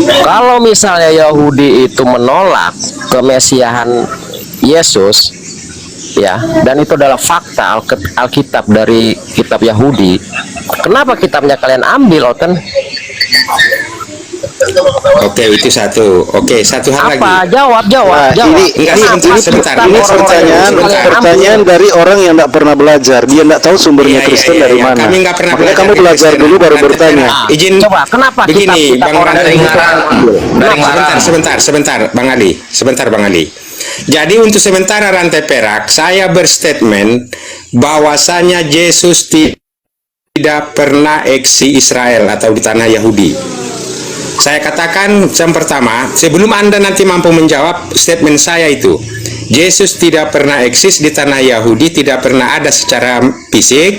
Kalau misalnya Yahudi itu menolak kemesiahan Yesus, ya, dan itu adalah fakta Alkitab dari kitab Yahudi, kenapa kitabnya kalian ambil, Oten? Oke, itu satu. Oke, satu hal Apa? lagi. Jawab. Ini pertanyaan dari orang yang tidak pernah belajar. Dia tidak tahu sumbernya Kristen dari mana. Kami nggak pernah Makanya belajar kamu di belajar Kristen. dulu baru bertanya. Izin. Coba, kenapa Begini, kitab Bang orang Rantai. Kenapa? Sebentar, Bang Ali. Jadi untuk sementara Rantai Perak, saya berstatement bahwasanya Yesus tidak pernah eksi Israel atau di tanah Yahudi. Saya katakan yang pertama, sebelum Anda nanti mampu menjawab statement saya itu, Yesus tidak pernah eksis di tanah Yahudi, tidak pernah ada secara fisik,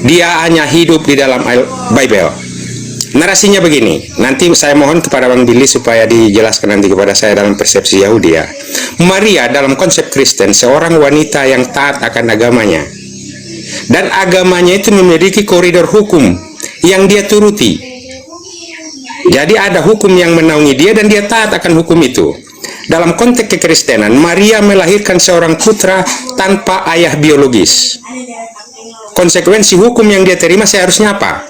dia hanya hidup di dalam Bible. Narasinya begini, nanti saya mohon kepada Bang Billy supaya dijelaskan nanti kepada saya dalam persepsi Yahudi ya. Maria dalam konsep Kristen seorang wanita yang taat akan agamanya, dan agamanya itu memiliki koridor hukum yang dia turuti. Jadi ada hukum yang menaungi dia dan dia taat akan hukum itu. Dalam konteks kekristenan, Maria melahirkan seorang putra tanpa ayah biologis. Konsekuensi hukum yang dia terima seharusnya apa?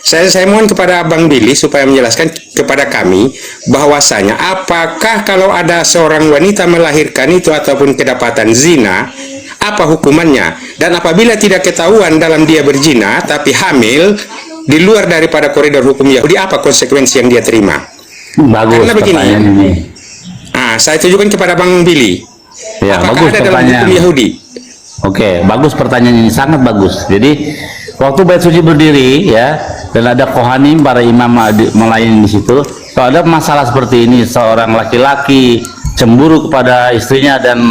Saya mohon kepada Bang Billy supaya menjelaskan kepada kami bahwasanya apakah kalau ada seorang wanita melahirkan itu ataupun kedapatan zina, apa hukumannya? Dan apabila tidak ketahuan dalam dia berzina tapi hamil di luar daripada koridor hukum Yahudi, apa konsekuensi yang dia terima? Bagus. Karena begini, ini. Saya tujukan kepada Bang Billy. Ya, apakah bagus ada dalam pertanyaan. hukum Yahudi? Oke, bagus pertanyaan ini, sangat bagus. Jadi waktu Bait Suci berdiri ya, dan ada kohanim, para imam melayani di situ. Kalau ada masalah seperti ini, seorang laki-laki cemburu kepada istrinya dan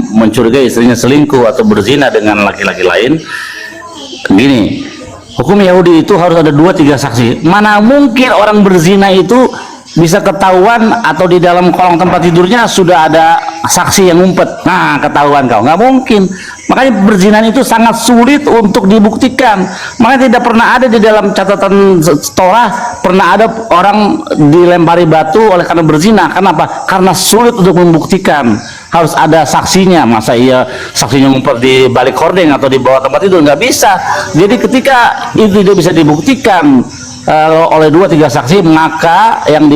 mencurigai istrinya selingkuh atau berzina dengan laki-laki lain, gini. Hukum Yahudi itu harus ada 2-3 saksi. Mana mungkin orang berzina itu bisa ketahuan atau di dalam kolong tempat tidurnya sudah ada saksi yang ngumpet. Nah, ketahuan kau, nggak mungkin. Makanya perzinahan itu sangat sulit untuk dibuktikan. Makanya tidak pernah ada di dalam catatan Torah pernah ada orang dilempari batu oleh karena berzina. Kenapa? Karena sulit untuk membuktikan. Harus ada saksinya. Masa iya saksinya ngumpet di balik hordeng atau di bawah tempat tidur? Nggak bisa. Jadi ketika itu tidak bisa dibuktikan oleh 2-3 saksi, maka yang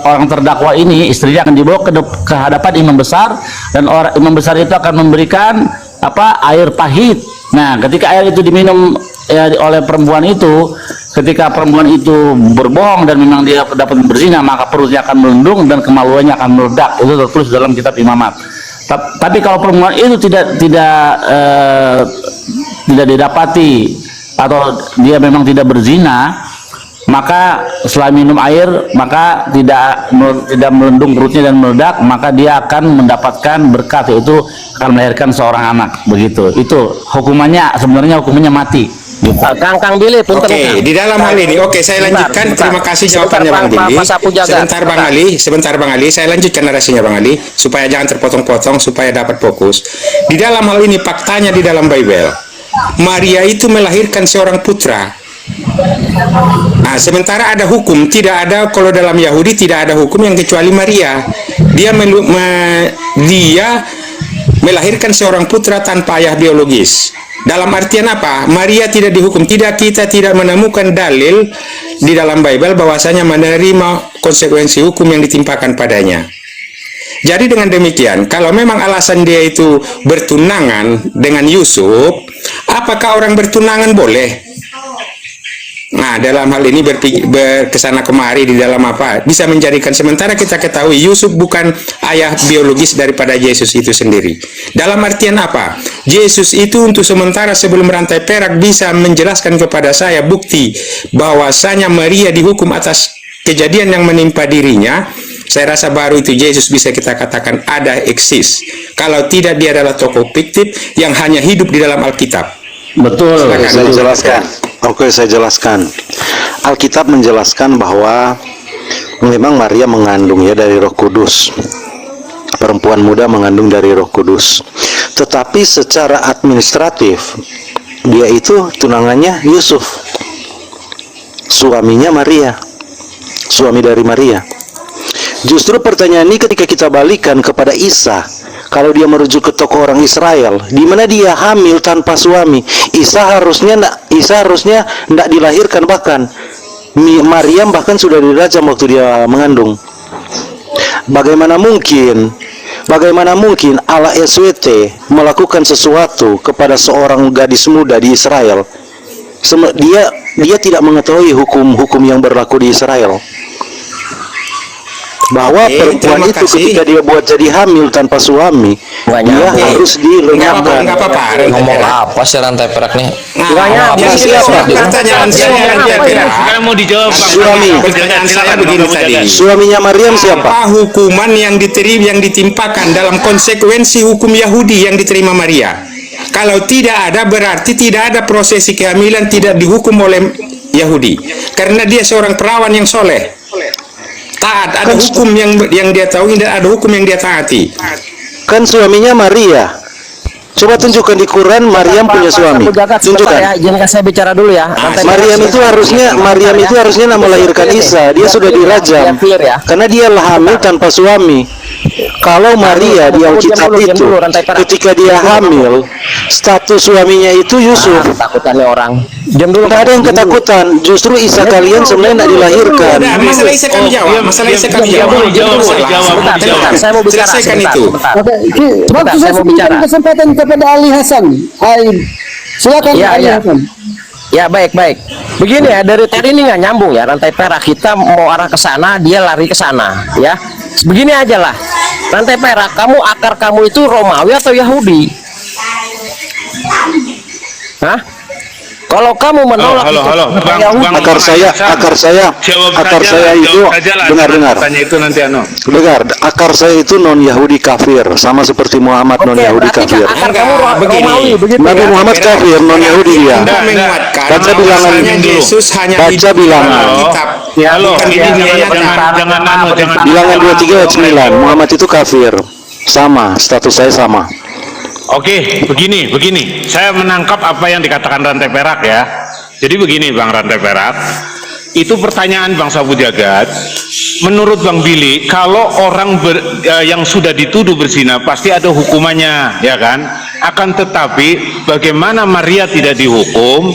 orang terdakwa ini, istrinya akan dibawa ke hadapan imam besar, dan imam besar itu akan memberikan air pahit. Nah, ketika air itu diminum oleh perempuan itu, ketika perempuan itu berbohong dan memang dia dapat berzina, maka perutnya akan melendung dan kemaluannya akan meledak. Itu tertulis dalam kitab imamat. Tapi kalau perempuan itu tidak didapati atau dia memang tidak berzina, maka setelah minum air maka tidak melendung perutnya dan meledak, maka dia akan mendapatkan berkat, yaitu akan melahirkan seorang anak. Begitu. Itu hukumannya, sebenarnya hukumannya mati. Kang Billy, Oke, di dalam hal ini, saya lanjutkan. Terima kasih jawabannya Bang Billy. Sebentar Bang Ali, saya lanjutkan narasinya Bang Ali supaya jangan terpotong-potong, supaya dapat fokus. Di dalam hal ini faktanya di dalam Bible, Maria itu melahirkan seorang putra. Nah, sementara ada hukum, tidak ada, kalau dalam Yahudi tidak ada hukum yang kecuali Maria. Dia melahirkan seorang putra tanpa ayah biologis. Dalam artian apa? Maria tidak dihukum. Kita tidak menemukan dalil di dalam Bible bahwasanya menerima konsekuensi hukum yang ditimpakan padanya. Jadi dengan demikian, kalau memang alasan dia itu bertunangan dengan Yusuf, apakah orang bertunangan boleh? Nah, dalam hal ini berkesana kemari di dalam bisa menjadikan, sementara kita ketahui Yusuf bukan ayah biologis daripada Yesus itu sendiri. Dalam artian apa? Yesus itu untuk sementara sebelum Rantai Perak bisa menjelaskan kepada saya bukti bahwasanya Maria dihukum atas kejadian yang menimpa dirinya. Saya rasa baru itu Yesus bisa kita katakan ada eksis. Kalau tidak, dia adalah tokoh fiktif yang hanya hidup di dalam Alkitab. Betul. Saya jelaskan. Oke, saya jelaskan. Alkitab menjelaskan bahwa memang Maria mengandung dari Roh Kudus. Perempuan muda mengandung dari Roh Kudus. Tetapi secara administratif dia itu tunangannya Yusuf. Suaminya Maria. suami dari Maria. Justru pertanyaan ini ketika kita balikan kepada Isa, kalau dia merujuk ke tokoh orang Israel, di mana dia hamil tanpa suami, Isa harusnya tidak dilahirkan, bahkan Maryam bahkan sudah dirajam waktu dia mengandung. Bagaimana mungkin Allah SWT melakukan sesuatu kepada seorang gadis muda di Israel? Dia tidak mengetahui hukum-hukum yang berlaku di Israel. Bahwa perempuan itu ketika dia buat jadi hamil tanpa suami, dia harus dilenyapkan. Nggak apa-apa. Ngomong apa sih rantai perak nih? Yang siapa? Pertanyaan saya rantai perak. Sekarang mau dijawab Bang. Suami. Pertanyaan saya begini tadi. Suaminya Maryam siapa? Apa hukuman yang ditimpakan dalam konsekuensi hukum Yahudi yang diterima Maria? Kalau tidak ada, berarti tidak ada prosesi kehamilan, tidak dihukum oleh Yahudi. Karena dia seorang perawan yang soleh. Taat, ada hukum yang dia tahu, dan ada hukum yang dia taati. Kan suaminya Maria. Coba tunjukkan di Quran Maryam punya suami. Tunjukkan. Ya, izinkan saya bicara dulu ya. Maryam itu harusnya melahirkan Isa. Dia sudah dirajam karena dia hamil tanpa suami. Kalau Maria di Alkitab itu ketika dia hamil, status suaminya itu Yusuf. Takutannya orang. Diam dulu. Tidak ada yang ketakutan. Justru Isa kalian sebenarnya tidak dilahirkan. Nah, masalah Isa kami jawab. Masalah Isa kami jawab. Sebentar, saya mau bicara. Selesaikan itu. Oke, waktu saya berikan kesempatan kepada Ali Hasan. Silakan Ali Hasan. Ya, baik. Begini ya, dari tadi ini nggak nyambung ya, rantai perak. Kita mau arah ke sana, dia lari ke sana, ya. Begini aja lah, rantai perak. Akar kamu itu Romawi atau Yahudi? Hah? Kalau kamu menolak Yahudi, Akar saya itu dengar. Dengar, akar saya itu non Yahudi kafir, sama seperti Muhammad non Yahudi kafir. akar kamu Romawi begitu. Nabi Ya? Muhammad kafir, non Yahudi dia. Anda menguatkan Baca bilangan bahwasanya Yesus hanya Baca hidup bilangan. dalam Alkitab. Bukan di dunia nyata. Bilangan 23 ayat 9. Muhammad itu kafir. Sama, status saya sama. Oke, begini. Saya menangkap apa yang dikatakan rantai perak ya. Jadi begini Bang Rantai Perak, itu pertanyaan Bang Sabu Jagat. Menurut Bang Billy, kalau orang yang sudah dituduh berzina pasti ada hukumannya, ya kan? Akan tetapi bagaimana Maria tidak dihukum?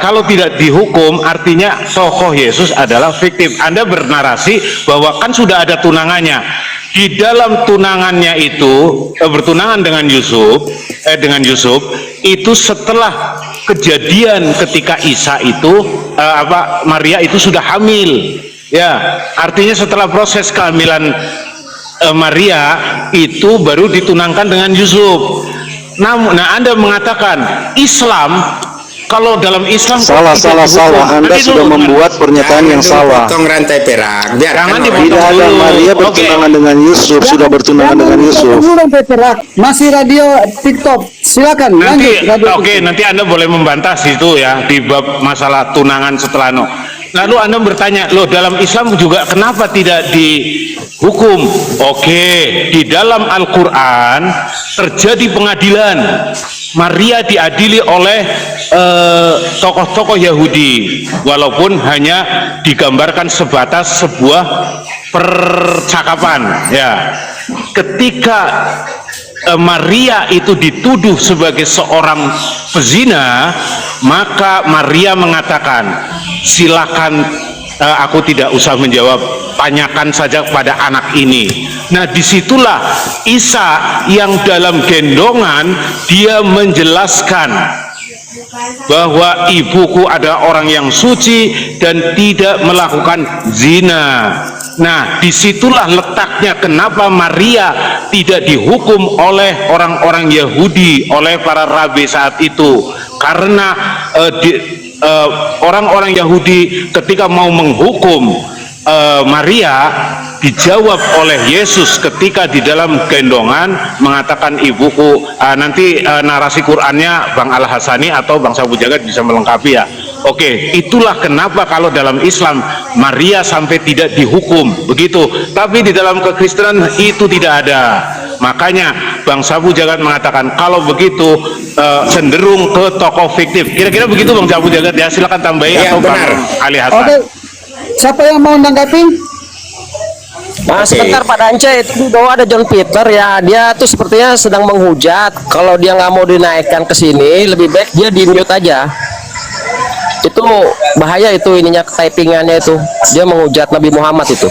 Kalau tidak dihukum artinya tokoh Yesus adalah fiktif. Anda bernarasi bahwa kan sudah ada tunangannya. Di dalam tunangannya itu bertunangan dengan Yusuf itu setelah kejadian ketika Isa itu Maria itu sudah hamil, ya, artinya setelah proses kehamilan Maria itu baru ditunangkan dengan Yusuf. Nah, Anda mengatakan Islam, kalau dalam Islam Salah. Anda sudah membuat pernyataan yang salah. Potong rantai perak. Biarkan Tidak ada Maria bertunangan dengan Yusuf, sudah bertunangan dengan Yusuf. Masih radio TikTok. Silakan nanti lanjut. Nanti Anda boleh membantah situ ya di bab masalah tunangan setelah Lalu Anda bertanya, loh dalam Islam juga kenapa tidak dihukum? Di dalam Al-Quran terjadi pengadilan. Maria diadili oleh tokoh-tokoh Yahudi, walaupun hanya digambarkan sebatas sebuah percakapan. Ya, ketika Maria itu dituduh sebagai seorang pezina, maka Maria mengatakan, silakan, aku tidak usah menjawab, tanyakan saja pada anak ini. Nah, disitulah Isa yang dalam gendongan dia menjelaskan bahwa ibuku adalah orang yang suci dan tidak melakukan zina. Nah, disitulah letaknya kenapa Maria tidak dihukum oleh orang-orang Yahudi, oleh para rabi saat itu, karena orang-orang Yahudi ketika mau menghukum Maria dijawab oleh Yesus ketika di dalam gendongan mengatakan ibuku. Nanti narasi Qur'annya Bang Al Hasani atau Bang Sabu Jagat bisa melengkapi ya. Itulah kenapa kalau dalam Islam Maria sampai tidak dihukum begitu, tapi di dalam kekristenan itu tidak ada. Makanya Bang Sabu Jagat mengatakan kalau begitu cenderung ke tokoh fiktif. Kira-kira begitu Bang Sabu Jagat ya. Silakan tambahin atau Bang Ali Hasan. Siapa yang mau menanggapi? Nah, sebentar Pak Dance, itu di bawah ada John Peter ya, dia tuh sepertinya sedang menghujat. Kalau dia nggak mau dinaikkan ke sini, lebih baik dia di mute aja. Itu bahaya itu ininya, typingannya itu, dia menghujat Nabi Muhammad itu.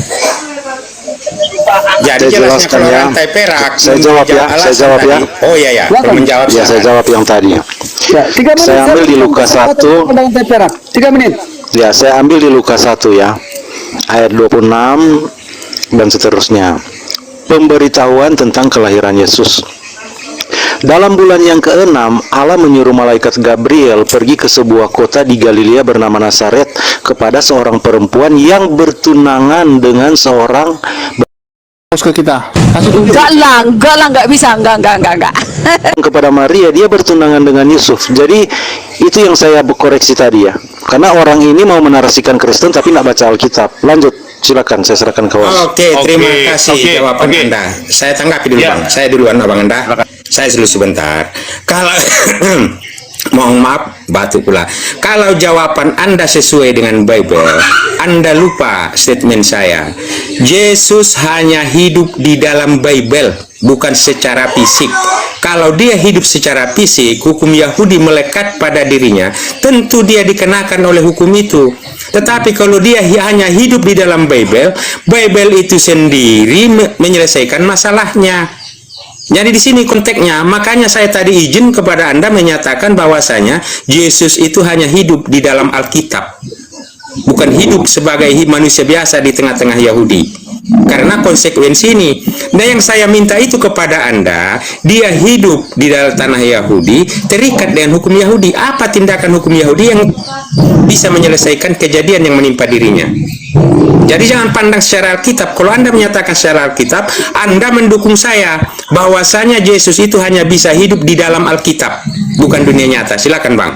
Jadi Saya jelasnya jelaskan kalau ya. rantai perak Saya jawab ya, alasan saya jawab ya. tadi. Oh iya ya, Silakan. menjawab Ya, saya silakan. jawab yang tadi. Ya, 3 menit. Saya ambil di berikan Lukas kesempatan 1. kepada Rantai Perak. 3 menit. Ya, saya ambil di Lukas 1 ya. Ayat 26 dan seterusnya. Pemberitahuan tentang kelahiran Yesus. Dalam bulan yang ke-6, Allah menyuruh malaikat Gabriel pergi ke sebuah kota di Galilea bernama Nazaret kepada seorang perempuan yang bertunangan dengan seorang Ke kita. Enggak lah, enggak bisa, enggak. kepada Maria. Dia bertunangan dengan Yusuf. Jadi itu yang saya koreksi tadi ya. Karena orang ini mau menarasikan Kristen tapi nggak baca Alkitab. Lanjut, silakan saya serahkan ke Wawan. Oke, terima kasih oke, jawaban oke. Anda. Saya tanggapi dulu Ya. Bang. Saya duluan Abang Anda. Saya dulu sebentar. Kalau mohon maaf, batuk pula. Kalau jawaban Anda sesuai dengan Bible, Anda lupa statement saya. Yesus hanya hidup di dalam Bible, bukan secara fisik. Kalau dia hidup secara fisik, hukum Yahudi melekat pada dirinya, tentu dia dikenakan oleh hukum itu. Tetapi kalau dia hanya hidup di dalam Bible, Bible itu sendiri menyelesaikan masalahnya. Jadi di sini konteksnya, makanya saya tadi izin kepada Anda menyatakan bahwasanya Yesus itu hanya hidup di dalam Alkitab, bukan hidup sebagai manusia biasa di tengah-tengah Yahudi. Karena konsekuensi ini, nah yang saya minta itu kepada Anda, dia hidup di dalam tanah Yahudi, terikat dengan hukum Yahudi. Apa tindakan hukum Yahudi yang bisa menyelesaikan kejadian yang menimpa dirinya? Jadi jangan pandang secara Alkitab. Kalau Anda menyatakan secara Alkitab, Anda mendukung saya bahwasanya Yesus itu hanya bisa hidup di dalam Alkitab, bukan dunia nyata. Silakan Bang.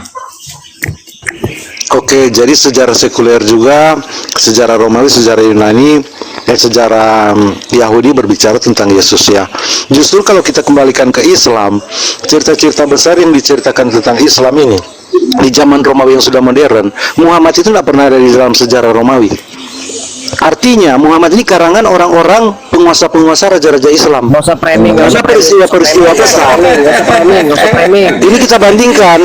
Oke, jadi sejarah sekuler juga, sejarah Romawi, sejarah Yunani, sejarah Yahudi berbicara tentang Yesus ya. Justru kalau kita kembalikan ke Islam, cerita-cerita besar yang diceritakan tentang Islam ini di zaman Romawi yang sudah modern, Muhammad itu tidak pernah ada di dalam sejarah Romawi. Artinya Muhammad ini karangan orang-orang penguasa-penguasa raja-raja Islam. Nggak usah framing, nggak Karena usah peristiwa-peristiwa besar. nggak usah framing. Ini kita bandingkan,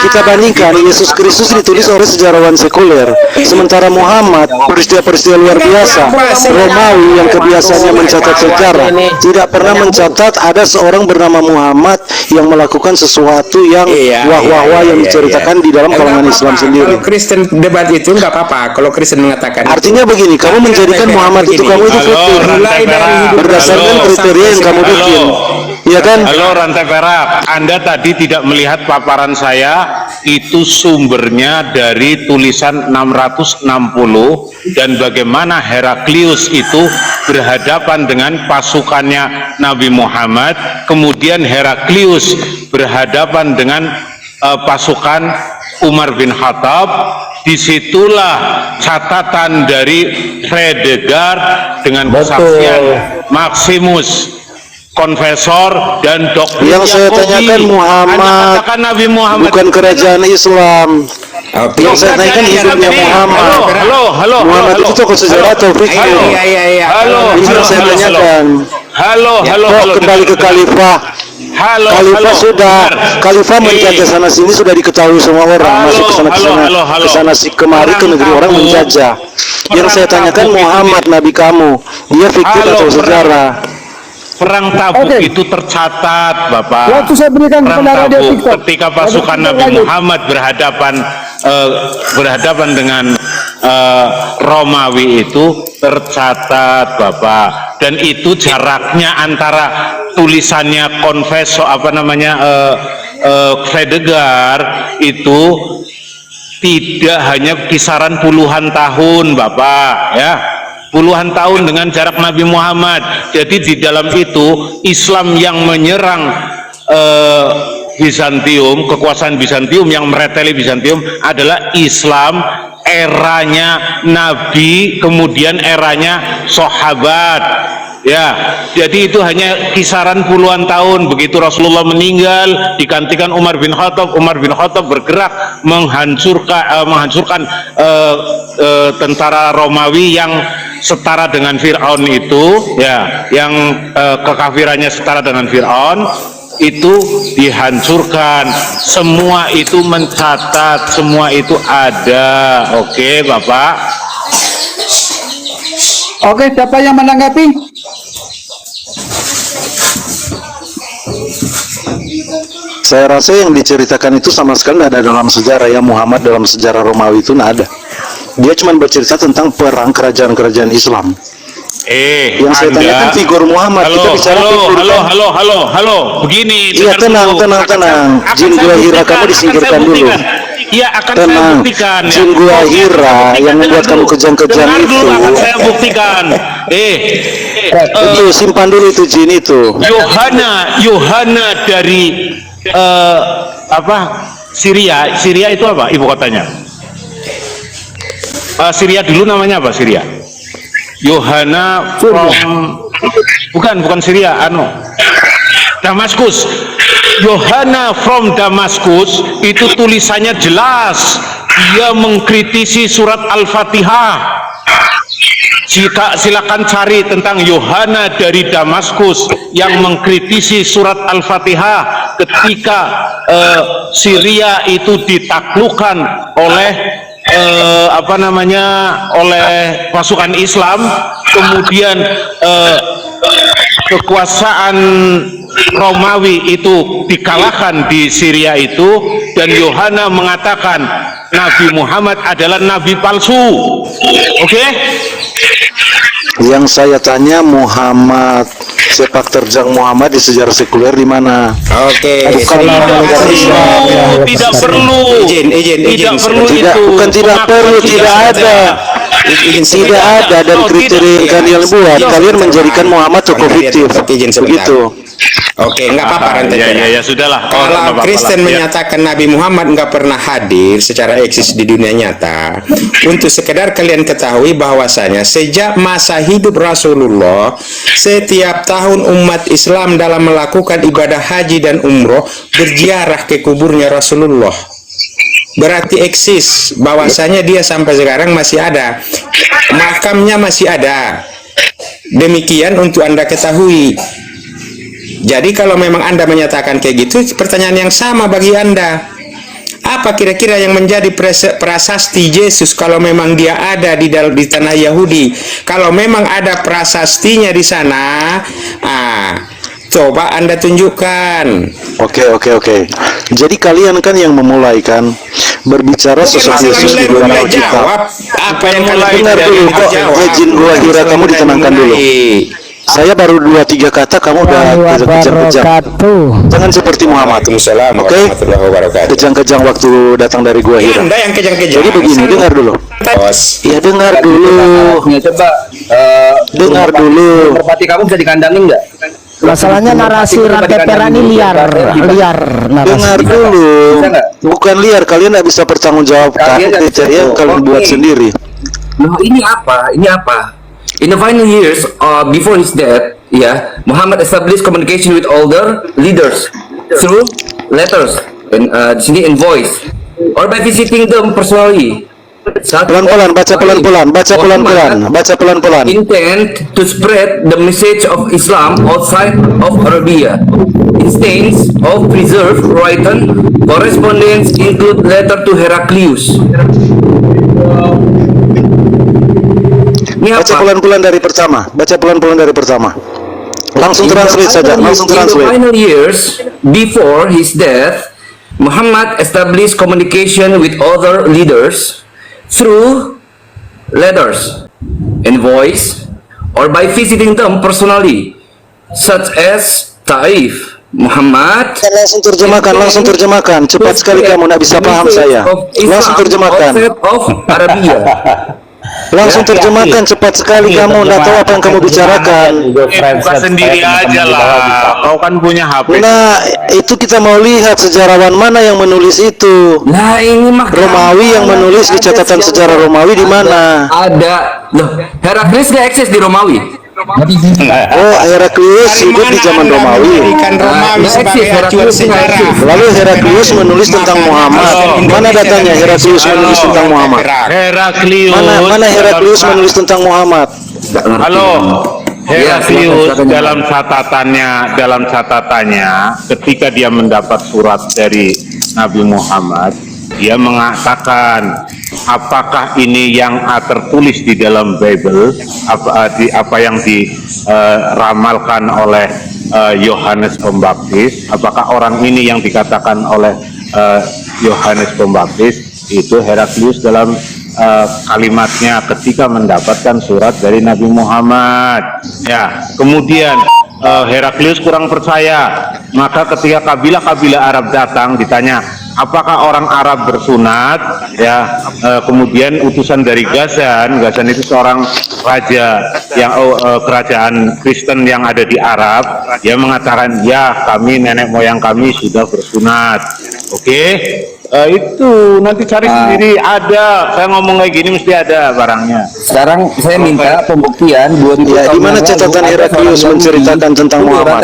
kita bandingkan Yesus Kristus ditulis oleh sejarawan sekuler, sementara Muhammad peristiwa-peristiwa luar biasa Romawi yang kebiasaannya mencatat sejarah tidak pernah mencatat ada seorang bernama Muhammad yang melakukan sesuatu yang wah-wah-wah yang diceritakan di dalam kalangan Islam sendiri. Kalau Kristen debat itu nggak apa-apa. Kalau Kristen mengatakan Artinya begini, kamu menjadikan Muhammad itu kamu itu fikih mulai dari hidup berdasarkan kriteria yang kamu bikin, ya kan? Halo Rantai Perak, Anda tadi tidak melihat paparan saya, itu sumbernya dari tulisan 660 dan bagaimana Heraklius itu berhadapan dengan pasukannya Nabi Muhammad, kemudian Heraklius berhadapan dengan pasukan Umar bin Khattab. Disitulah catatan dari Fredegar dengan kesaksian Maximus, Konfesor dan Dokter Yang saya tanyakan Muhammad, Anda katakan Nabi Muhammad bukan kerajaan Islam. Yang saya tanyakan hidupnya Muhammad. Halo. Muhammad itu tokoh sejarah atau fikih? Halo. Ini yang saya tanyakan. Halo. Kok kembali ke khalifah? Khalifah sudah, khalifah menjajah sana sini sudah diketahui semua orang, masuk ke sana kemari ke negeri orang menjajah. Yang saya tanyakan Muhammad nabi kamu, dia fikih atau sejarah? Perang Tabuk itu tercatat, Bapak. Waktu saya berikan Perang kepada radio Tabuk TikTok. ketika pasukan Nabi Muhammad berhadapan dengan Romawi itu tercatat, Bapak. Dan itu jaraknya antara tulisannya Fredegar itu tidak hanya kisaran puluhan tahun, Bapak, ya. Puluhan tahun dengan jarak Nabi Muhammad. Jadi di dalam itu Islam yang menyerang Bizantium, kekuasaan Bizantium yang mereteli Bizantium adalah Islam eranya Nabi, kemudian eranya sahabat, Ya, jadi itu hanya kisaran puluhan tahun. Begitu Rasulullah meninggal, digantikan Umar bin Khattab. Umar bin Khattab bergerak menghancurkan tentara Romawi yang setara dengan Fir'aun itu, ya, yang kekafirannya setara dengan Fir'aun, itu dihancurkan. Semua itu mencatat, semua itu ada. Oke, Bapak. Oke, siapa yang menanggapi? Saya rasa yang diceritakan itu sama sekali tidak ada dalam sejarah ya. Muhammad dalam sejarah Romawi itu tidak ada. Dia cuma bercerita tentang perang kerajaan-kerajaan Islam. Yang saya tanyakan figur Muhammad. Kita bicara halo. Begini. Iya, tenang. Jin gua Hira kamu disingkirkan dulu. Iya, akan Tenang. saya buktikan. Jin gua Hira yang membuat kamu kejang-kejang itu. Akan saya buktikan. Itu simpan dulu itu jin itu. Yohana dari Syria itu apa ibu kotanya? Syria dulu namanya apa? Syria. Yohana bukan Syria, Damaskus. Yohana from Damaskus itu tulisannya jelas, dia mengkritisi surat Al-Fatihah. Silakan cari tentang Yohana dari Damaskus yang mengkritisi surat Al-Fatihah ketika Syria itu ditaklukkan oleh oleh pasukan Islam, kemudian kekuasaan Romawi itu dikalahkan di Syria itu, dan Yohana mengatakan Nabi Muhammad adalah nabi palsu. Oke? Yang saya tanya, Muhammad, sepak terjang Muhammad di sejarah sekuler di mana? Oke. Tidak perlu. Izin. Tidak perlu, tidak ada. Tidak ada, dan kriteria yang kalian buat, kalian menjadikan Muhammad tokoh fiktif. Begitu. Oke, nggak apa-apa Rantai Perak. Ya sudahlah. Kalau Kristen menyatakan Nabi Muhammad nggak pernah hadir secara eksis di dunia nyata, untuk sekedar kalian ketahui bahwasanya sejak masa hidup Rasulullah, setiap tahun umat Islam dalam melakukan ibadah haji dan umroh berziarah ke kuburnya Rasulullah. Berarti eksis, bahwasanya dia sampai sekarang masih ada, makamnya masih ada. Demikian untuk Anda ketahui. Jadi kalau memang Anda menyatakan kayak gitu, pertanyaan yang sama bagi Anda. Apa kira-kira yang menjadi prasasti Yesus kalau memang dia ada di tanah Yahudi? Kalau memang ada prasastinya di sana, coba Anda tunjukkan. Oke. Jadi kalian kan yang memulai kan berbicara sosok Yesus di dalam Alkitab. Apa yang kalian dengar dulu kok, Jin gua Hira, kamu ditenangkan dulu. Saya baru 2-3 kata kamu udah kejang-kejang. Jangan seperti Muhammad. Oke? Kejang-kejang waktu datang dari gua Hira. Anda yang kejang-kejang. Jadi begini, dengar dulu. Ya dengar dulu. Dengar dulu. Merpati kamu bisa dikandangin nggak? Masalahnya narasi Rantai Perak ini liar narasi. Dengar dulu. Bukan liar, kalian nggak bisa bertanggungjawabkan kriteria yang kalian buat sendiri. Loh, ini apa? In the final years before his death, Muhammad established communication with older leaders through letters and di sini invoice or by visiting them personally. Pelan-pelan, baca pelan-pelan. Intent to spread the message of Islam outside of Arabia. Instance of preserved written correspondence include letter to Heraclius. Baca pelan-pelan dari pertama. Langsung translate saja. In the final years before his death, Muhammad established communication with other leaders through letters, invoice, or by visiting them personally, such as Taif. Muhammad langsung terjemahkan. Cepat sekali kamu nak bisa paham saya. Langsung terjemahkan. Langsung terjemahkan cepat sekali kamu, nggak tahu apa yang kamu bicarakan. Buka sendiri aja lah, kau kan punya HP. Nah, itu kita mau lihat sejarawan mana yang menulis itu. Nah, ini mah Romawi yang menulis di catatan sejarah Romawi di mana? Ada. Loh, Heraklius nggak eksis di Romawi. Oh, Heraklius Dari hidup di mana zaman Anda Romawi. menjadikan Romawi Nah, sebagai eksis, acuan Heraklius sejarah? eksis. Lalu Heraklius menulis tentang Maka Muhammad. Indonesia Mana datanya dan Heraklius Indonesia menulis tentang rantai Muhammad? perak. Heraklius Mana Heraklius dalam- menulis tentang Muhammad? Nggak ngerti. Halo, Ya, Heraklius silakan, dalam catatannya ketika dia mendapat surat dari Nabi Muhammad, dia mengatakan apakah ini yang tertulis di dalam Bible, apa yang diramalkan oleh Yohanes Pembaptis, apakah orang ini yang dikatakan oleh Yohanes Pembaptis. Itu Heraklius dalam kalimatnya ketika mendapatkan surat dari Nabi Muhammad. Ya, kemudian Heraklius kurang percaya, maka ketika kabilah-kabilah Arab datang ditanya, apakah orang Arab bersunat? Ya, kemudian utusan dari Ghazan itu seorang raja yang kerajaan Kristen yang ada di Arab, dia mengatakan, ya, kami nenek moyang kami sudah bersunat. Oke. Itu nanti cari sendiri, ada. Saya ngomong kayak gini mesti ada barangnya. Sekarang saya minta pembuktian 2000 Ya, tahun di mana yang lalu catatan ada Heraklius seorang Yahudi. menceritakan tentang Tunggu, Muhammad?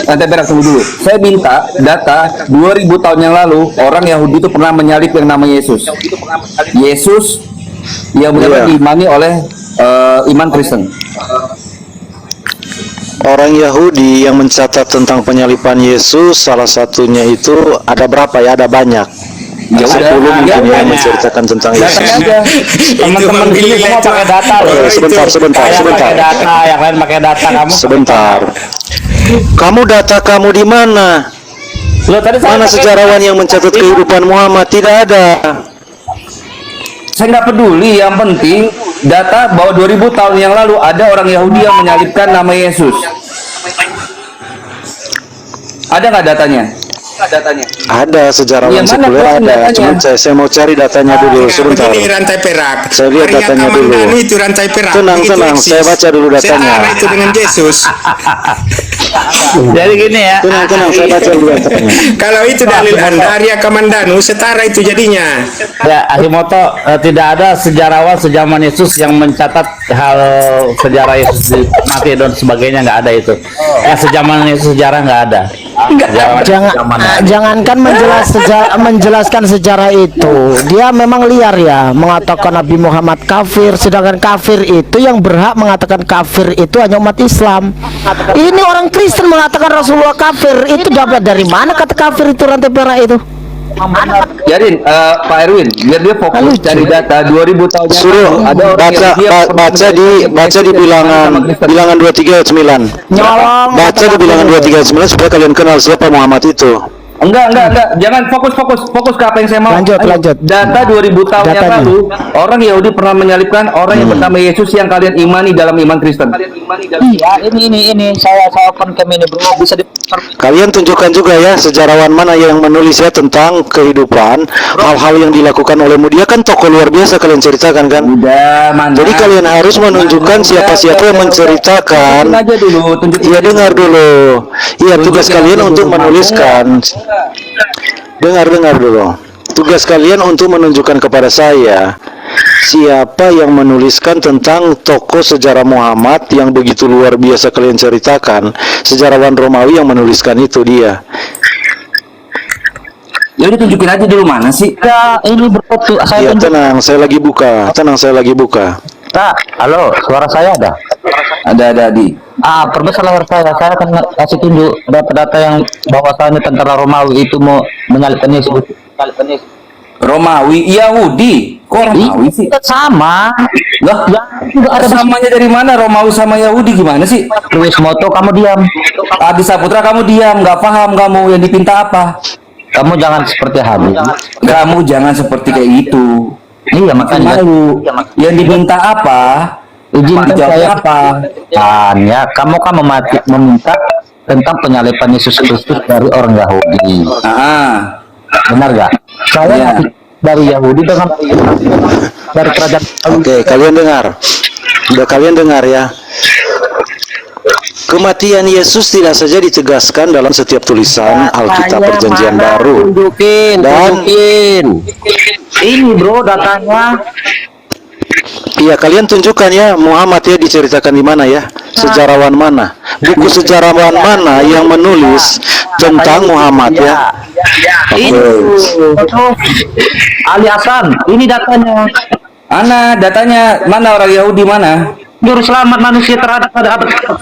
Rantai perak tunggu dulu. Saya minta data 2000 tahun yang lalu orang Yahudi itu pernah menyalib yang namanya Yesus. Yesus yang benar-benar Iya. diimani oleh iman Kristen. Orang Yahudi yang mencatat tentang penyaliban Yesus, salah satunya itu ada berapa ya? Ada banyak. Ya udah, 10 mungkin ya, yang menceritakan tentang Yesus. datanya aja. Teman-teman di sini semua pakai data loh. Sebentar. Saya pakai data, yang lain pakai data, kamu Sebentar. Kamu data kamu di mana? lo tadi saya Mana pakai- sejarawan yang mencatat kehidupan Muhammad? Tidak ada. Saya nggak peduli, yang penting data bahwa 2000 tahun yang lalu ada orang Yahudi yang menyalibkan nama Yesus. Ada nggak datanya? Ada sejarawan Yang mana sekuler keluarin ada. datanya? Cuma saya mau cari datanya dulu. Nah, Sebentar. begini rantai perak. Saya lihat Maria datanya dulu. Kamandanu itu rantai perak. Tenang, Begitu tenang. eksis. Saya baca dulu datanya. Setara itu dengan Yesus. Jadi gini ya. Tenang. Saya baca dulu datanya. Kalau itu dalil Anda, Arya Kamandanu, setara itu jadinya. Ya, Hashimoto, tidak ada sejarawan sejaman Yesus yang mencatat hal sejarah Yesus mati dan sebagainya, nggak ada itu. Yang sejaman Yesus sejarah nggak ada. Jangankan menjelaskan sejarah itu, dia memang liar ya mengatakan Nabi Muhammad kafir, sedangkan kafir itu yang berhak mengatakan kafir itu hanya umat Islam. Ini orang Kristen mengatakan Rasulullah kafir, itu dapat dari mana kata kafir itu rantai perak itu? Jadi Pak Erwin, biar dia fokus cari data 2000 tahun yang Suruh lalu ada orang Yahudi yang baca di bilangan 23 ayat 9. Nyolong. Baca di bilangan 23 ayat 9 supaya kalian kenal siapa Muhammad itu. Enggak, jangan fokus ke apa yang saya mau. Lanjut, Ayo, lanjut. Data 2000 tahun yang Datanya. lalu, orang Yahudi pernah menyalibkan orang yang bernama Yesus yang kalian imani dalam iman Kristen. Iya, ini saya confirm ini bro, bisa di Kalian tunjukkan juga ya sejarawan mana yang menulis ya tentang kehidupan, hal-hal yang dilakukan olehmu. Dia kan tokoh luar biasa, kalian ceritakan kan? Udah, mana? Jadi kalian harus menunjukkan siapa-siapa yang menceritakan. Tunjukin aja dulu, tunjukin. Iya, dengar dulu. Iya, tugas Tunjukin kalian aja untuk dulu, menuliskan. Dengar dulu. Tugas kalian untuk menunjukkan kepada saya siapa yang menuliskan tentang tokoh sejarah Muhammad yang begitu luar biasa kalian ceritakan. Sejarawan Romawi yang menuliskan itu dia. Ya udah tunjukin aja dulu mana sih? Ya, ini bro, tuh saya Iya, tunjuk. tenang, saya lagi buka. Tak, halo, suara saya ada. Ada di. Perbesar layar saya akan kasih tunjuk data-data yang bahwasannya tentara Romawi itu mau menyalibkan Yesus. Romawi, Yahudi. Kok Romawi sih? Sama. Lah, Enggak ada samanya dari mana Romawi sama Yahudi gimana sih? Luis Moto, kamu diam. Abi Saputra kamu diam, nggak paham kamu yang dipinta apa? Kamu jangan seperti Habib. Kamu jangan seperti kayak gitu. Iya, makanya Malu. Yang diminta apa? izinkan Dijawab saya apa? ya, kamu kan meminta tentang penyaliban Yesus Kristus dari orang Yahudi. Benar gak? Saya Iya. dari Yahudi dengan dari kerajaan. Oke, kalian dengar. Udah kalian dengar ya. Kematian Yesus tidak saja ditegaskan dalam setiap tulisan Alkitab Perjanjian Baru. Tunjukin. Ini bro datanya. Iya, kalian tunjukkan ya Muhammad ya diceritakan di mana ya. sejarawan mana? Buku sejarawan mana yang menulis tentang Muhammad ya? Ali Hasan, ini datanya. Mana datanya? Mana orang Yahudi mana? Juru selamat manusia terhadap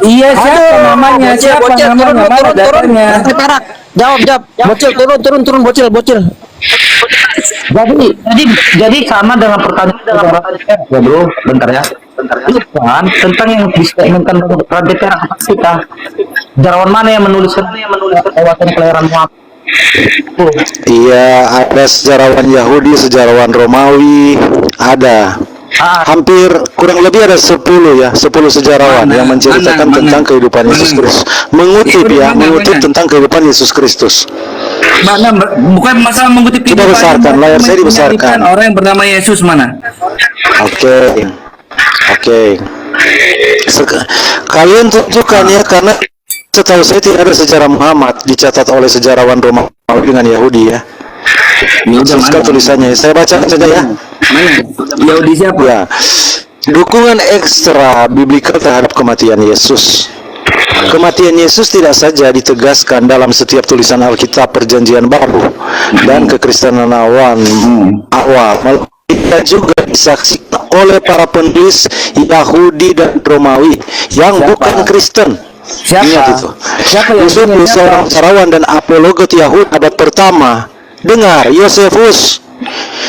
Iya, siapa namanya? Siapa namanya? Mana datanya? Jawab. Bocil, turun, bocil. Jadi sama dengan pertanyaan ya bro, bentar ya. Bukan tentang yang distatementkan rantai perak kita. Sejarawan mana yang menuliskan kawasan kelahiran Muhammad? Iya, ada sejarawan Yahudi, sejarawan Romawi, ada. Hampir kurang lebih ada 10 sejarawan yang menceritakan tentang kehidupan Yesus Kristus. Mengutip tentang kehidupan Yesus Kristus. Mana? Bukan masalah mengutip Coba besarkan, layar saya dibesarkan. Orang yang bernama Yesus mana? Oke. Kalian tunjukkan ya, karena setahu saya tidak ada sejarah Muhammad dicatat oleh sejarawan Romawi dengan Yahudi ya. Suskan tulisannya, saya baca saja ya. Mana? Yahudi siapa? Ya, dukungan ekstra biblikal terhadap kematian Yesus. Kematian Yesus tidak saja ditegaskan dalam setiap tulisan Alkitab Perjanjian Baru dan kekristenan awal, kita juga disaksikan oleh para penulis Yahudi dan Romawi yang bukan Kristen. Ingat itu. Yosefus seorang sejarawan dan apologet Yahudi abad pertama. Dengar, Yosefus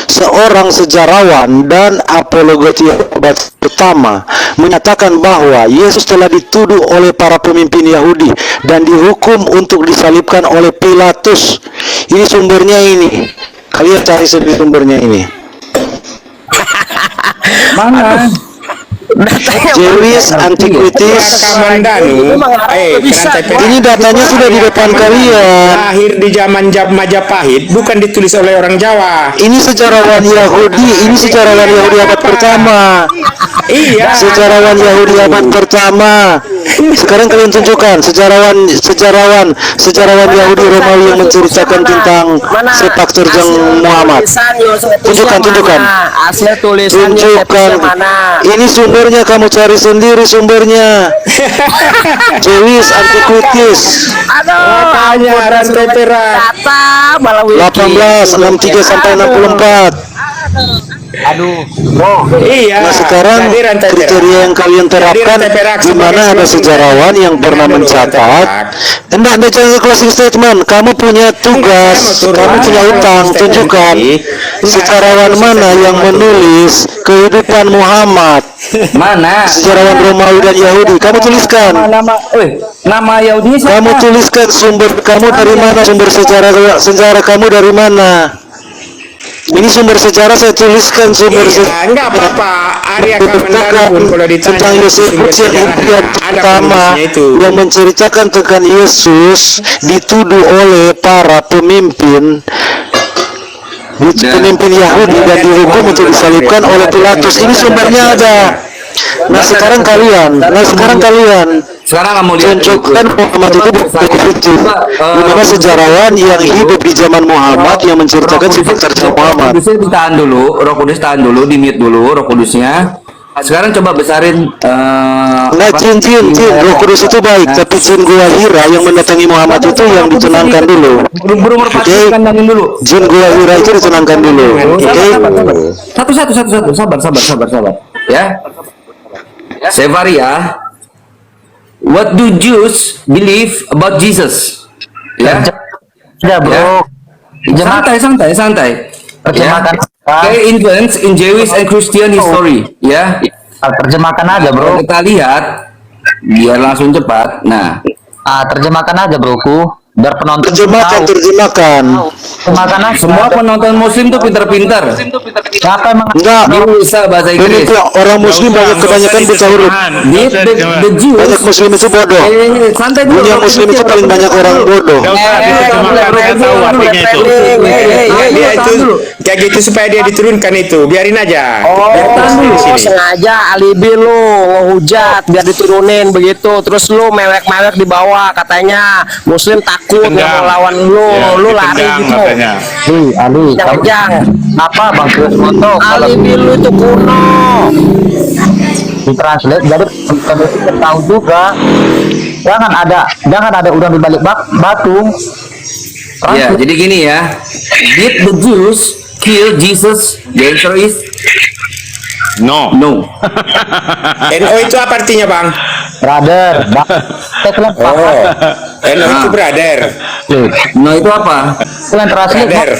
seorang sejarawan dan apologet abad pertama menyatakan bahwa Yesus telah dituduh oleh para pemimpin Yahudi dan dihukum untuk disalibkan oleh Pilatus. Ini sumbernya ini. Kalian cari sendiri sumbernya ini. Mana? Jewish Antiquities. Ini datanya sudah di depan kalian. Lahir di zaman Majapahit, bukan ditulis oleh orang Jawa. Ini sejarawan Yahudi. Ini sejarawan Yahudi abad pertama. Iya. Sejarawan Yahudi abad pertama. Sekarang kalian tunjukkan sejarawan Yahudi Romawi yang menceritakan tentang sepak terjang Muhammad. Tunjukkan. Asli tulisannya mana? Ini sumbernya, kamu cari sendiri sumbernya. Jewish Antiquities. Makanya rantai perak. 1863 sampai 64. Iya. Nah sekarang kriteria yang kalian terapkan, di mana ada sejarawan yang pernah mencatat. Anda jangan closing statement. Kamu punya tugas, kamu punya utang. Tunjukkan sejarawan mana yang menulis kehidupan Muhammad. Mana? Sejarawan Romawi dan Yahudi. Kamu tuliskan. Nama Yahudi siapa? Kamu tuliskan sumber kamu dari mana, sumber sejarah kamu dari mana. Ini sumber sejarah saya tuliskan sumber sejarah. Enggak apa-apa. Arya Kamandanu pun kalau ditanya tentang Yosefus yang pertama yang menceritakan tentang Yesus dituduh oleh para pemimpin Yahudi dan dihukum untuk disalibkan oleh Pilatus. Ini sumbernya ada. Nah sekarang kalian kamu lihat tunjukkan Muhammad itu buku suci. Di mana sejarawan yang hidup di zaman Muhammad yang menceritakan sifat terjadi Muhammad. Roh Kudus tahan dulu, di mute dulu Roh Kudusnya. Sekarang coba besarin Nah, jin Roh Kudus itu baik, tapi jin gua hira yang mendatangi Muhammad itu yang ditenangkan dulu. Oke, jin gua hira itu ditenangkan dulu. Oke. Satu. Sabar. Ya. Sevaria, what do Jews believe about Jesus? Ya. Ya bro. Santai. Terjemahkan. Okay, influence in Jewish and Christian history. Ya. Terjemahkan aja bro. Kita lihat, biar langsung cepat. Nah, terjemahkan aja broku. Biar penonton Terjemahkan. Terjemahkan aja. semua penonton Muslim tuh pintar-pintar. Siapa emang? Enggak. Dia bisa bahasa Ini Inggris. orang Muslim kebanyakan buta huruf. The Jews. Banyak Muslim itu bodoh. Santai dulu. Dunia Muslim itu paling banyak orang bodoh. Dia itu kayak gitu supaya dia diturunkan itu. Biarin aja. Sengaja alibi lu ngehujat biar diturunin begitu. Terus lu mewek-mewek di bawah katanya Muslim takut nggak melawan lu lari gitu. Ali, Jangan. apa bang? Untuk Alibi lu itu kuno. ditranslate. Jadi kita tahu juga jangan ada udang di balik batu. Ya, jadi gini ya. Did the Jews kill Jesus? The answer is No. no. NO itu apa artinya, Bang? Brother, Oh, NO itu brother. No itu apa? kalian translate Brother.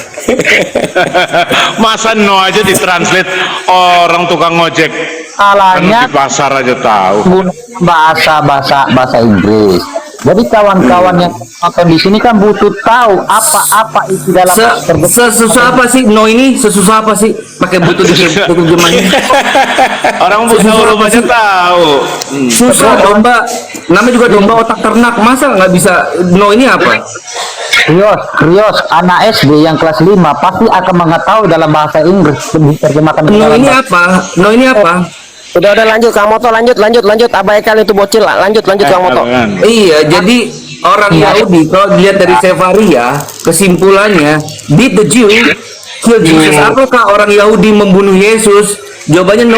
Masa no aja ditranslate, orang tukang ngojek salahnya di pasar aja tahu. bahasa Inggris. Jadi kawan-kawan yang nonton di sini kan butuh tahu apa isi dalam Sesusah apa sih no ini? Sesusah apa sih? Pakai butuh diterjemahin. Orang buta huruf aja tahu. Susah domba. Namanya juga domba otak ternak. Masa nggak bisa no ini apa? Krios, anak SD yang kelas 5 pasti akan mengetahui dalam bahasa Inggris terjemahkan No ini apa? No ini apa? Udah lanjut Kang Moto, lanjut, abaikan itu bocil lah, lanjut Kang Moto. Iya, jadi orang Yahudi kalau dilihat dari Sefaria, kesimpulannya, did the Jew kill Jesus? Apakah orang Yahudi membunuh Yesus? Jawabannya no.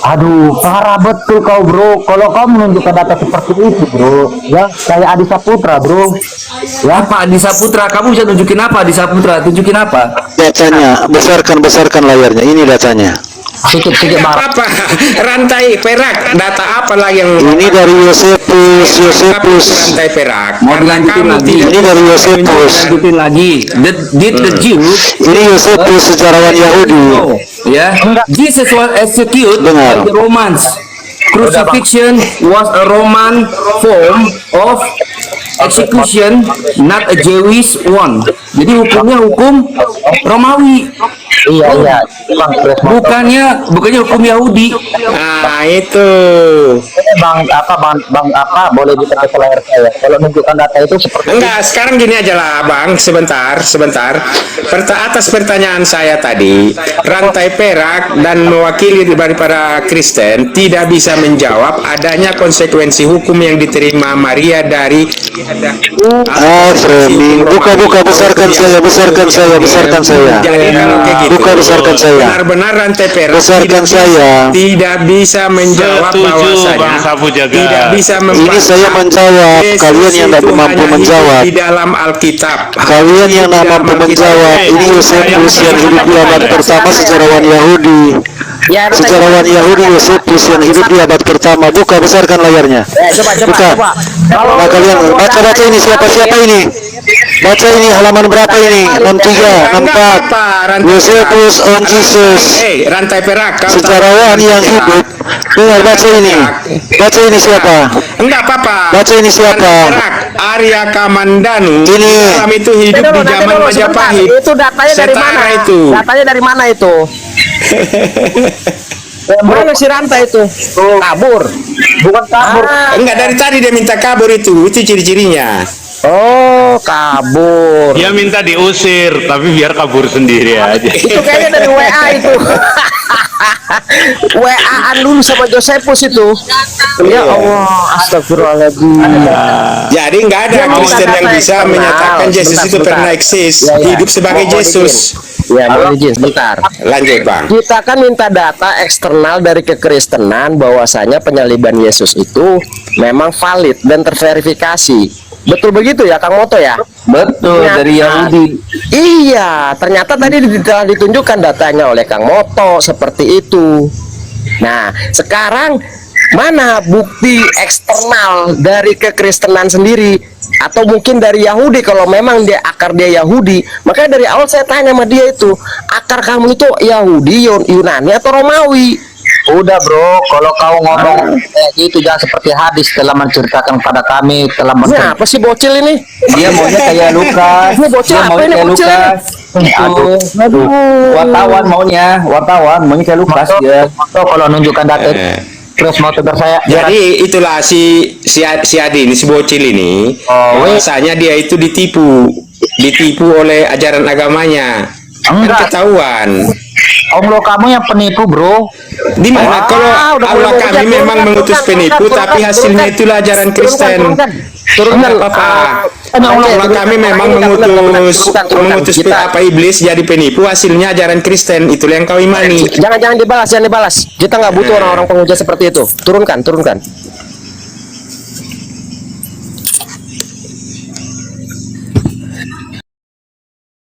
Aduh, parah betul kau bro. Kalau kau menunjukkan data seperti itu bro, ya kayak Adi Saputra bro. Ya Pak Adi Saputra, kamu bisa tunjukin apa Adi Saputra? Tunjukin apa? Datanya, besarkan layarnya. Ini datanya. Sedikit marah. Apa? Rantai perak. Data apa lagi yang Ini dari Yosefus. rantai perak? Mau dilanjutin Kamu lagi? tidak Ini dari Yosefus. Lanjutin lagi. Did the Jew Ini Yosefus, sejarawan Yahudi. ya? Jesus was executed by Dengar. the Romans. Crucifixion was a Roman form of execution, not a Jewish one. Jadi hukumnya hukum Romawi. Iya. Bukannya hukum Yahudi. Nah, itu. Bang apa boleh ditekan ke layar saya. Kalau menunjukkan data itu seperti Enggak, sekarang gini aja lah, Bang. Sebentar. Atas pertanyaan saya tadi, rantai perak dan mewakili daripada Kristen tidak bisa menjawab adanya konsekuensi hukum yang diterima Maria dari Framing. Buka, besarkan saya. Jadi kalau kayak gitu, Buka, besarkan saya. benar-benar rantai perak Besarkan saya. tidak bisa menjawab Setuju, bahwasanya Bang Sapu Jagat. tidak bisa Ini saya menjawab. Yesus Kalian yang itu tidak mampu hanya hidup menjawab. di dalam Alkitab. Kalian yang tidak mampu menjawab. Ini Yosefus yang hidup di abad pertama, sejarawan Yahudi. Ya, Sejarawan Yahudi Yosefus yang hidup di abad pertama. Buka, besarkan layarnya. Buka. Nah, kalian baca ini siapa ini? Baca ini halaman berapa ini? 63, 64. Yosefus on Jesus. Rantai perak. Kau Sejarawan yang hidup. Dengar, baca ini. Baca ini siapa? Enggak apa-apa. Baca ini siapa? Rantai perak. Arya Kamandanu. Ini. Islam itu hidup di zaman Majapahit. Itu datanya dari Setara mana? itu. Datanya dari mana itu? Mana si rantai itu? Kabur. bukan kabur. Enggak, dari tadi dia minta kabur itu. Itu ciri-cirinya. Oh, kabur. Dia minta diusir, tapi biar kabur sendiri aja. Itu kayaknya dari WA itu. WA-an dulu sama Josephus itu. Ya Allah, astagfirullahaladzim. Jadi nggak ada Kristen yang bisa menyatakan Yesus itu pernah eksis, hidup sebagai Yesus. Ya, mohon izin sebentar. Lanjut, Bang. Kita kan minta data eksternal dari kekristenan bahwasanya penyaliban Yesus itu memang valid dan terverifikasi. Betul begitu ya, Kang Moto ya? Betul, dari Yahudi. Iya, ternyata tadi telah ditunjukkan datanya oleh Kang Moto seperti itu. Nah, sekarang mana bukti eksternal dari kekristenan sendiri? Atau mungkin dari Yahudi, kalau memang dia akar dia Yahudi. Makanya dari awal saya tanya sama dia itu, akar kamu itu Yahudi, Yunani atau Romawi? Udah bro, kalau kau ngomong kayak gitu jangan seperti hadis telah menceritakan pada kami telah Ini apa sih bocil ini? dia maunya kayak Lukas. Ini bocil Dia apa maunya ini kayak bocil ini? Lukas. Aduh. Wartawan maunya kayak Lukas ya. Kalau nunjukkan data itu, terus mau tegar saya. Jadi itulah si Adi ini, si bocil ini, bahwasanya dia itu ditipu oleh ajaran agamanya. Kan ketahuan. Om lo kamu yang penipu bro. Di mana kalau Allah kami memang mengutus penipu, tapi hasilnya itulah ajaran Kristen. turunkan. Enggak apa-apa. Kalau kami memang mengutus apa iblis jadi penipu, hasilnya ajaran Kristen, itulah yang kau imani. Jangan dibalas, jangan dibalas. Kita nggak butuh orang-orang penghujat seperti itu. Turunkan.